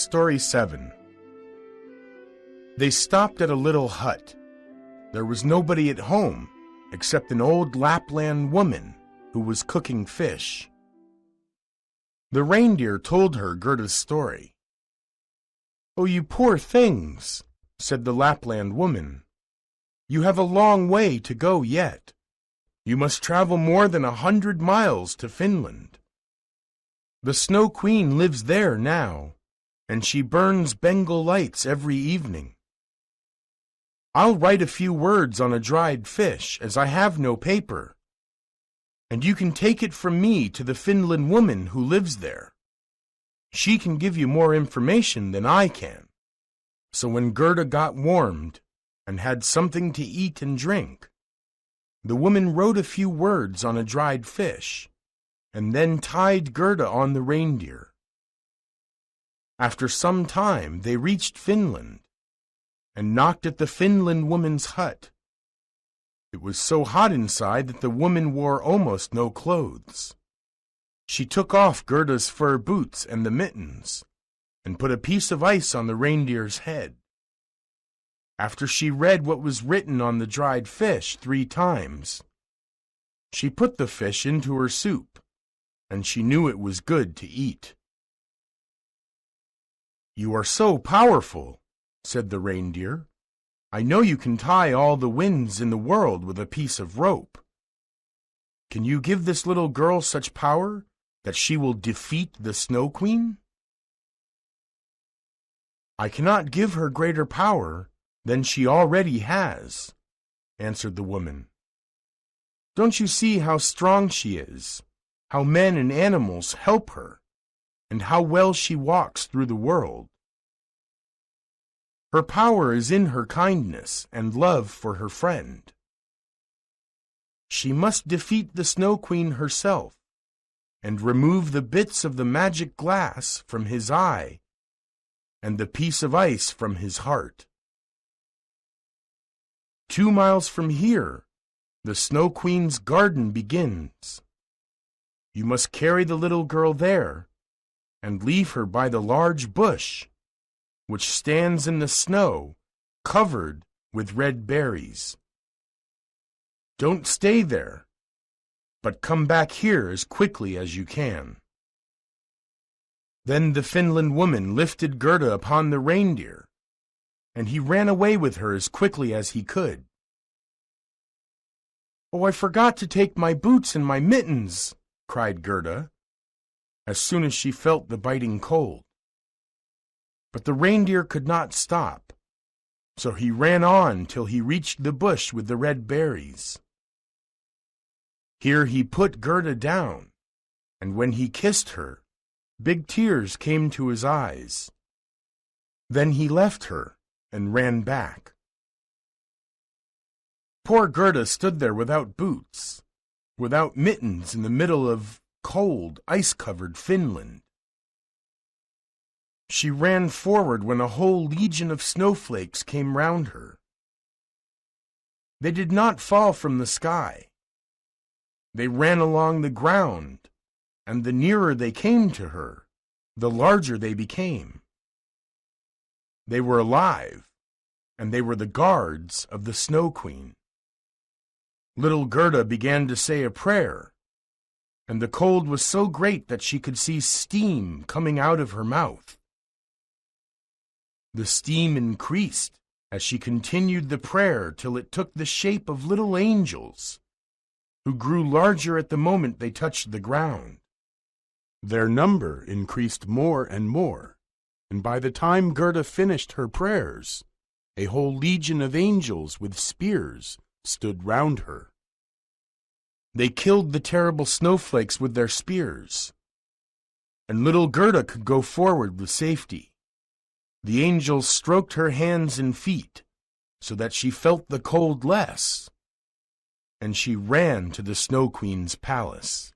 Story 7. They stopped at a little hut. There was nobody at home except an old Lapland woman who was cooking fish. The reindeer told her Gerda's story. "Oh, you poor things," said the Lapland woman. "You have a long way to go yet. You must travel more than 100 miles to Finland. The Snow Queen lives there now, and she burns Bengal lights every evening. I'll write a few words on a dried fish, as I have no paper, and you can take it from me to the Finland woman who lives there. She can give you more information than I can." So when Gerda got warmed and had something to eat and drink, the woman wrote a few words on a dried fish, and then tied Gerda on the reindeer. After some time they reached Finland, and knocked at the Finland woman's hut. It was so hot inside that the woman wore almost no clothes. She took off Gerda's fur boots and the mittens, and put a piece of ice on the reindeer's head. After she read what was written on the dried fish 3 times, she put the fish into her soup, and she knew it was good to eat. "You are so powerful," said the reindeer. "I know you can tie all the winds in the world with a piece of rope. Can you give this little girl such power that she will defeat the Snow Queen?" "I cannot give her greater power than she already has," answered the woman. "Don't you see how strong she is, how men and animals help her, and how well she walks through the world? Her power is in her kindness and love for her friend. She must defeat the Snow Queen herself, and remove the bits of the magic glass from his eye and the piece of ice from his heart. 2 miles from here, the Snow Queen's garden begins. You must carry the little girl there, and leave her by the large bush, which stands in the snow, covered with red berries. Don't stay there, but come back here as quickly as you can." Then the Finland woman lifted Gerda upon the reindeer, and he ran away with her as quickly as he could. "Oh, I forgot to take my boots and my mittens," cried Gerda, as soon as she felt the biting cold. But the reindeer could not stop, so he ran on till he reached the bush with the red berries. Here he put Gerda down, and when he kissed her, big tears came to his eyes. Then he left her and ran back. Poor Gerda stood there without boots, without mittens, in the middle of cold, ice-covered Finland. She ran forward when a whole legion of snowflakes came round her. They did not fall from the sky. They ran along the ground, and the nearer they came to her, the larger they became. They were alive, and they were the guards of the Snow Queen. Little Gerda began to say a prayer, and the cold was so great that she could see steam coming out of her mouth. The steam increased as she continued the prayer till it took the shape of little angels, who grew larger at the moment they touched the ground. Their number increased more and more, and by the time Gerda finished her prayers, a whole legion of angels with spears stood round her. They killed the terrible snowflakes with their spears, and little Gerda could go forward with safety. The angels stroked her hands and feet, so that she felt the cold less, and she ran to the Snow Queen's palace.